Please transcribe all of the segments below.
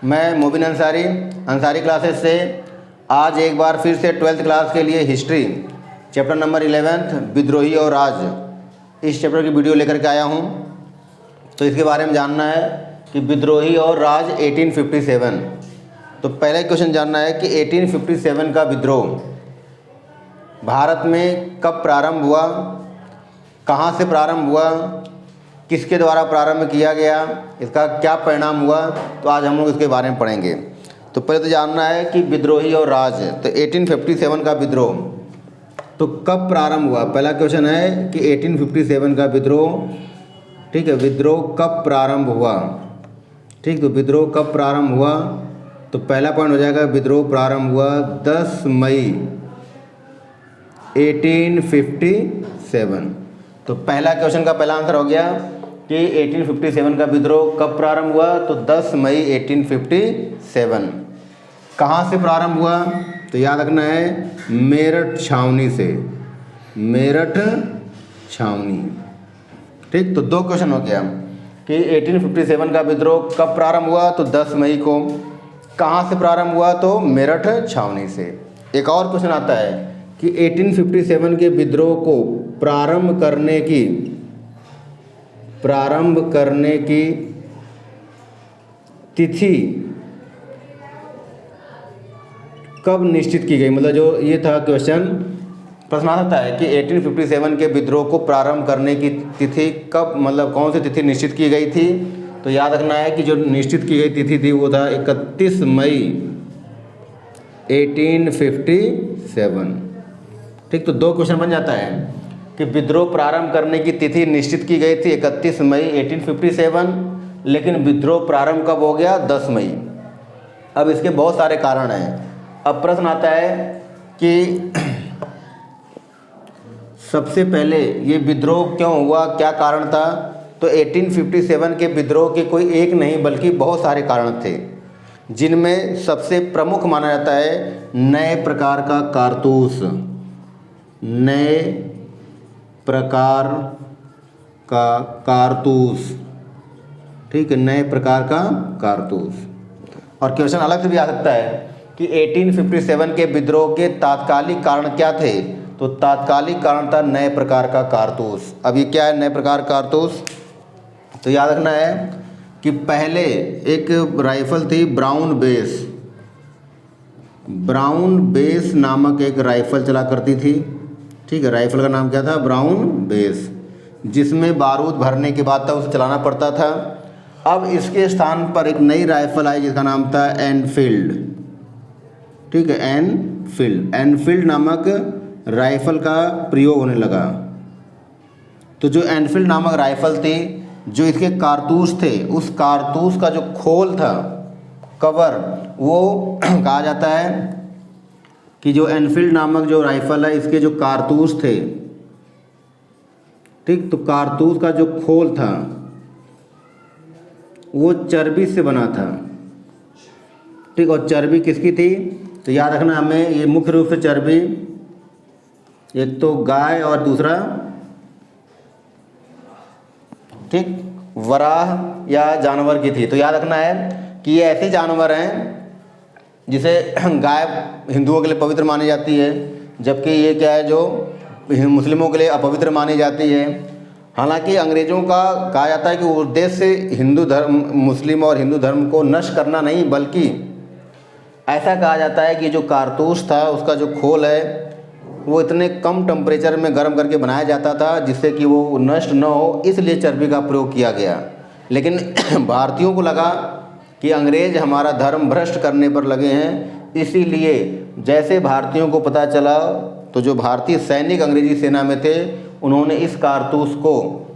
मैं मोबिन अंसारी अंसारी क्लासेस से आज एक बार फिर से 12th क्लास के लिए हिस्ट्री चैप्टर नंबर 11 विद्रोही और राज इस चैप्टर की वीडियो लेकर के आया हूँ। तो इसके बारे में जानना है कि विद्रोही और राज 1857। तो पहला क्वेश्चन जानना है कि 1857 का विद्रोह भारत में कब प्रारंभ हुआ, कहाँ से प्रारंभ हुआ, किसके द्वारा प्रारंभ किया गया, इसका क्या परिणाम हुआ। तो आज हम लोग इसके बारे में पढ़ेंगे। तो पहले तो जानना है कि विद्रोही और राज, तो 1857 का विद्रोह तो कब प्रारंभ हुआ। पहला क्वेश्चन है कि 1857 का विद्रोह, ठीक है, विद्रोह कब प्रारंभ हुआ। ठीक, तो विद्रोह कब प्रारंभ हुआ, तो पहला पॉइंट हो जाएगा विद्रोह प्रारंभ हुआ 10 मई 1857। तो पहला क्वेश्चन का पहला आंसर हो गया कि 1857 का विद्रोह कब प्रारंभ हुआ, तो 10 मई 1857। कहाँ से प्रारंभ हुआ, तो याद रखना है मेरठ छावनी से, मेरठ छावनी। ठीक, तो दो क्वेश्चन हो गया कि 1857 का विद्रोह कब प्रारंभ हुआ, तो 10 मई को। कहाँ से प्रारंभ हुआ, तो मेरठ छावनी से। एक और क्वेश्चन आता है कि 1857 के विद्रोह को प्रारंभ करने की तिथि कब निश्चित की गई। मतलब जो ये था क्वेश्चन, प्रश्न आ सकता है कि 1857 के विद्रोह को प्रारंभ करने की तिथि कब, मतलब कौन सी तिथि निश्चित की गई थी। तो याद रखना है कि जो निश्चित की गई तिथि थी वो था 31 मई 1857। ठीक, तो दो क्वेश्चन बन जाता है कि विद्रोह प्रारंभ करने की तिथि निश्चित की गई थी 31 मई 1857, लेकिन विद्रोह प्रारंभ कब हो गया, 10 मई। अब इसके बहुत सारे कारण हैं। अब प्रश्न आता है कि सबसे पहले ये विद्रोह क्यों हुआ, क्या कारण था। तो 1857 के विद्रोह के कोई एक नहीं बल्कि बहुत सारे कारण थे, जिनमें सबसे प्रमुख माना जाता है नए प्रकार का कारतूस, नए प्रकार का कारतूस। ठीक है, नए प्रकार का कारतूस। और क्वेश्चन अलग से भी आ सकता है कि 1857 के विद्रोह के तात्कालिक कारण क्या थे। तो तात्कालिक कारण था नए प्रकार का कारतूस। अब ये क्या है नए प्रकार कारतूस, तो याद रखना है कि पहले एक राइफल थी ब्राउन बेस नामक एक राइफल चला करती थी। ठीक है, राइफल का नाम क्या था, ब्राउन बेस, जिसमें बारूद भरने के बाद था उसे चलाना पड़ता था। अब इसके स्थान पर एक नई राइफल आई जिसका नाम था एनफील्ड। ठीक है, एनफील्ड नामक राइफल का प्रयोग होने लगा। तो जो एनफील्ड नामक राइफल थी, जो इसके कारतूस थे, उस कारतूस का जो खोल था, कवर, वो कहा जाता है कि जो एनफील्ड नामक जो राइफल है इसके जो कारतूस थे, ठीक, तो कारतूस का जो खोल था वो चर्बी से बना था। ठीक, और चर्बी किसकी थी, तो याद रखना हमें ये मुख्य रूप से चर्बी एक तो गाय और दूसरा, ठीक, वराह या जानवर की थी। तो याद रखना है कि ये ऐसे जानवर हैं जिसे गाय हिंदुओं के लिए पवित्र मानी जाती है, जबकि ये क्या है जो मुस्लिमों के लिए अपवित्र मानी जाती है। हालांकि अंग्रेज़ों का कहा जाता है कि उद्देश्य हिंदू धर्म, मुस्लिम और हिंदू धर्म को नष्ट करना नहीं, बल्कि ऐसा कहा जाता है कि जो कारतूस था उसका जो खोल है वो इतने कम टेम्परेचर में गर्म करके बनाया जाता था जिससे कि वो नष्ट न हो, इसलिए चर्बी का प्रयोग किया गया। लेकिन भारतीयों को लगा कि अंग्रेज़ हमारा धर्म भ्रष्ट करने पर लगे हैं, इसीलिए जैसे भारतीयों को पता चला तो जो भारतीय सैनिक अंग्रेजी सेना में थे उन्होंने इस कारतूस को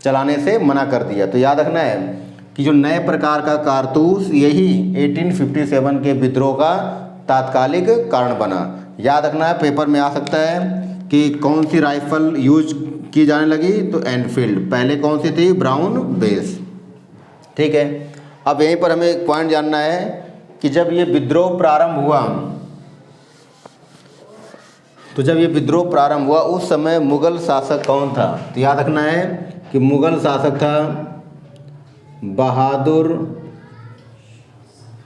चलाने से मना कर दिया। तो याद रखना है कि जो नए प्रकार का कारतूस यही 1857 के विद्रोह का तात्कालिक कारण बना। याद रखना है, पेपर में आ सकता है कि कौन सी राइफल यूज की जाने लगी, तो एनफील्ड। पहले कौन सी थी, ब्राउन बेस। ठीक है, अब यहीं पर हमें एक पॉइंट जानना है कि जब ये विद्रोह प्रारंभ हुआ, तो जब ये विद्रोह प्रारंभ हुआ उस समय मुग़ल शासक कौन था। तो याद रखना है कि मुग़ल शासक था बहादुर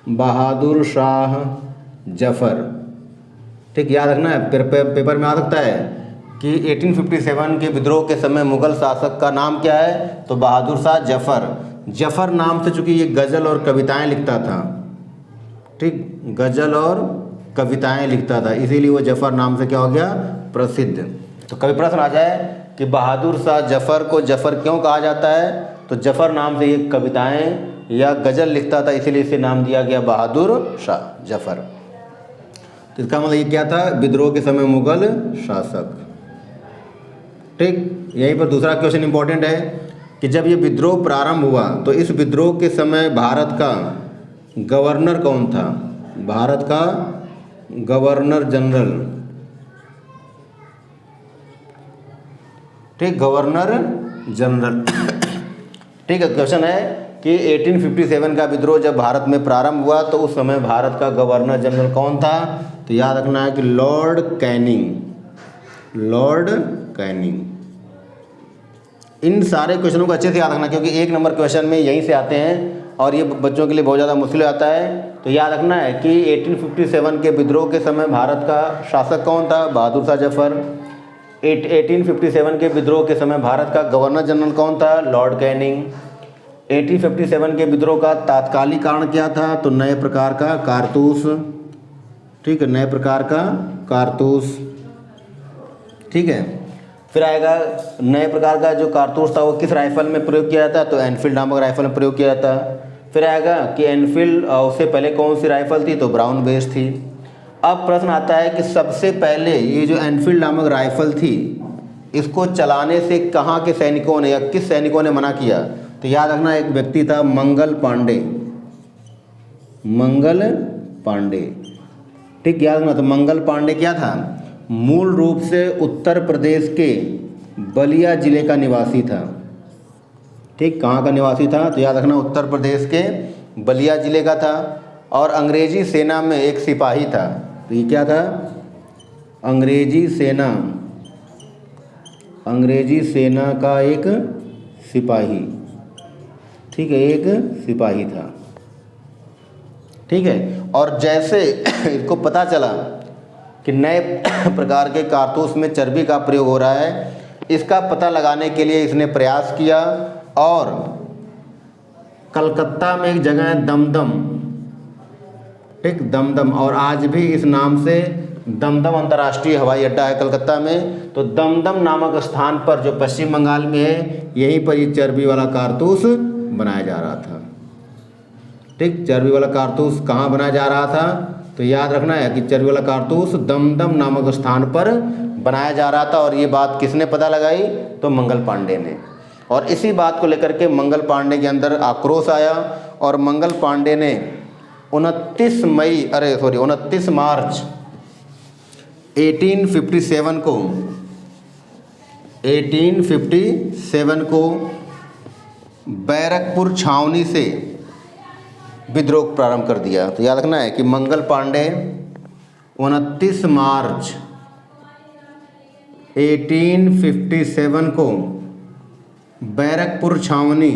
बहादुर शाह जफर। ठीक, याद रखना है, पेपर में आ सकता है कि 1857 के विद्रोह के समय मुगल शासक का नाम क्या है, तो बहादुर शाह जफर। जफर नाम से चूँकि ये गज़ल और कविताएं लिखता था, ठीक, गज़ल और कविताएं लिखता था, इसीलिए वो जफर नाम से क्या हो गया, प्रसिद्ध। तो कभी प्रश्न आ जाए कि बहादुर शाह जफर को जफर क्यों कहा जाता है, तो जफर नाम से ये कविताएं या गज़ल लिखता था, इसीलिए इसे नाम दिया गया बहादुर शाह जफर। तो इसका मतलब ये क्या था, विद्रोह के समय मुगल शासक। ठीक, यहीं पर दूसरा क्वेश्चन इंपॉर्टेंट है कि जब ये विद्रोह प्रारंभ हुआ तो इस विद्रोह के समय भारत का गवर्नर कौन था, भारत का गवर्नर जनरल। ठीक, गवर्नर जनरल। ठीक है, क्वेश्चन है कि 1857 का विद्रोह जब भारत में प्रारंभ हुआ तो उस समय भारत का गवर्नर जनरल कौन था, तो याद रखना है कि लॉर्ड कैनिंग, लॉर्ड कैनिंग। इन सारे क्वेश्चनों को अच्छे से याद रखना, क्योंकि 1 नंबर क्वेश्चन में यहीं से आते हैं और ये बच्चों के लिए बहुत ज़्यादा मुश्किल आता है। तो याद रखना है कि 1857 के विद्रोह के समय भारत का शासक कौन था, बहादुर शाह जफर। 1857 के विद्रोह के समय भारत का गवर्नर जनरल कौन था, लॉर्ड कैनिंग। 1857 के विद्रोह का तात्कालिक कारण क्या था, तो नए प्रकार का कारतूस। ठीक है, नए प्रकार का कारतूस। ठीक है, फिर आएगा नए प्रकार का जो कारतूस था वो किस राइफल में प्रयोग किया जाता है, तो एनफील्ड नामक राइफल में प्रयोग किया जाता है। फिर आएगा कि एनफील्ड उससे पहले कौन सी राइफल थी, तो ब्राउन बेस थी। अब प्रश्न आता है कि सबसे पहले ये जो एनफील्ड नामक राइफल थी इसको चलाने से कहाँ के सैनिकों ने या किस सैनिकों ने मना किया, तो याद रखना एक व्यक्ति था मंगल पांडे, मंगल पांडे। ठीक, याद रखना, तो मंगल पांडे क्या था, मूल रूप से उत्तर प्रदेश के बलिया जिले का निवासी था। ठीक, कहाँ का निवासी था, तो याद रखना उत्तर प्रदेश के बलिया जिले का था और अंग्रेजी सेना में एक सिपाही था। तो ये क्या था, अंग्रेजी सेना का एक सिपाही। ठीक है, एक सिपाही था। ठीक है, और जैसे इसको पता चला कि नए प्रकार के कारतूस में चर्बी का प्रयोग हो रहा है, इसका पता लगाने के लिए इसने प्रयास किया और कलकत्ता में एक जगह है दमदम। ठीक, दमदम, और आज भी इस नाम से दमदम अंतर्राष्ट्रीय हवाई अड्डा है कलकत्ता में। तो दमदम नामक स्थान पर जो पश्चिम बंगाल में है, यहीं पर ये चर्बी वाला कारतूस बनाया जा रहा था। ठीक, चर्बी वाला कारतूस कहाँ बनाया जा रहा था, तो याद रखना है कि चर्बी वाला कारतूस दमदम नामक स्थान पर बनाया जा रहा था। और ये बात किसने पता लगाई, तो मंगल पांडे ने। और इसी बात को लेकर के मंगल पांडे के अंदर आक्रोश आया और मंगल पांडे ने 29 मार्च 1857 को बैरकपुर छावनी से विद्रोह प्रारंभ कर दिया। तो याद रखना है कि मंगल पांडे 29 मार्च 1857 को बैरकपुर छावनी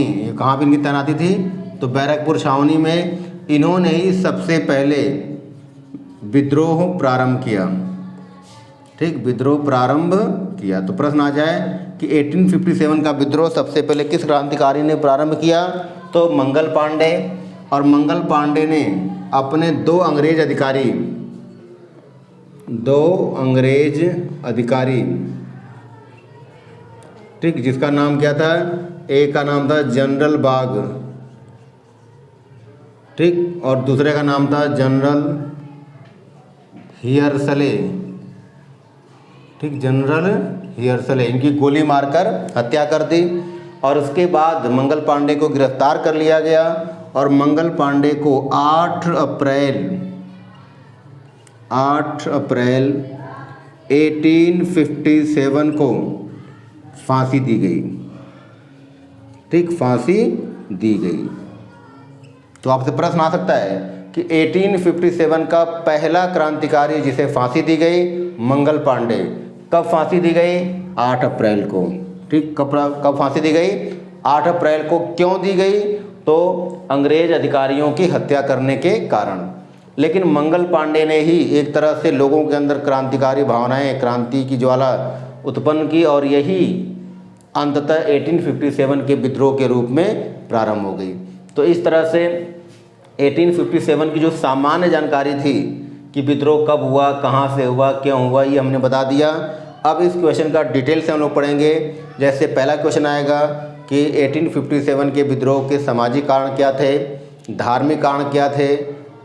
ये कहाँ पर इनकी तैनाती थी, तो बैरकपुर छावनी में इन्होंने ही सबसे पहले विद्रोह प्रारंभ किया। ठीक, विद्रोह प्रारंभ किया। तो प्रश्न आ जाए कि 1857 का विद्रोह सबसे पहले किस क्रांतिकारी ने प्रारंभ किया, तो मंगल पांडे। और मंगल पांडे ने अपने 2 अंग्रेज अधिकारी, ठीक, जिसका नाम क्या था, एक का नाम था जनरल बाग, ठीक, और दूसरे का नाम था जनरल हियरसले। ठीक, जनरल हियरसले, इनकी गोली मारकर हत्या कर दी। और उसके बाद मंगल पांडे को गिरफ्तार कर लिया गया और मंगल पांडे को 8 अप्रैल 1857 को फांसी दी गई। ठीक, फांसी दी गई। तो आपसे प्रश्न आ सकता है कि 1857 का पहला क्रांतिकारी जिसे फांसी दी गई, मंगल पांडे, कब फांसी दी गई, 8 अप्रैल को। ठीक, कब फांसी दी गई? 8 अप्रैल को। क्यों दी गई? तो अंग्रेज अधिकारियों की हत्या करने के कारण। लेकिन मंगल पांडे ने ही एक तरह से लोगों के अंदर क्रांतिकारी भावनाएं, क्रांति की ज्वाला उत्पन्न की और यही अंततः 1857 के विद्रोह के रूप में प्रारंभ हो गई। तो इस तरह से 1857 की जो सामान्य जानकारी थी कि विद्रोह कब हुआ, कहाँ से हुआ, क्यों हुआ, ये हमने बता दिया। अब इस क्वेश्चन का डिटेल से हम लोग पढ़ेंगे। जैसे पहला क्वेश्चन आएगा कि 1857 के विद्रोह के सामाजिक कारण क्या थे, धार्मिक कारण क्या थे,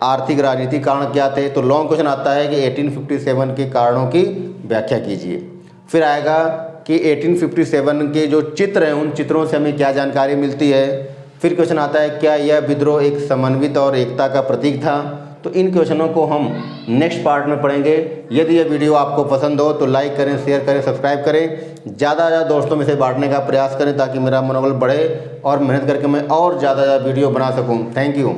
आर्थिक राजनीतिक कारण क्या थे। तो लॉन्ग क्वेश्चन आता है कि 1857 के कारणों की व्याख्या कीजिए। फिर आएगा कि 1857 के जो चित्र हैं, उन चित्रों से हमें क्या जानकारी मिलती है। फिर क्वेश्चन आता है क्या यह विद्रोह एक समन्वित और एकता का प्रतीक था। तो इन क्वेश्चनों को हम नेक्स्ट पार्ट में पढ़ेंगे। यदि यह वीडियो आपको पसंद हो तो लाइक करें, शेयर करें, सब्सक्राइब करें, ज़्यादा से ज़्यादा दोस्तों में से बांटने का प्रयास करें ताकि मेरा मनोबल बढ़े और मेहनत करके मैं और ज़्यादा वीडियो बना सकूँ। Thank you.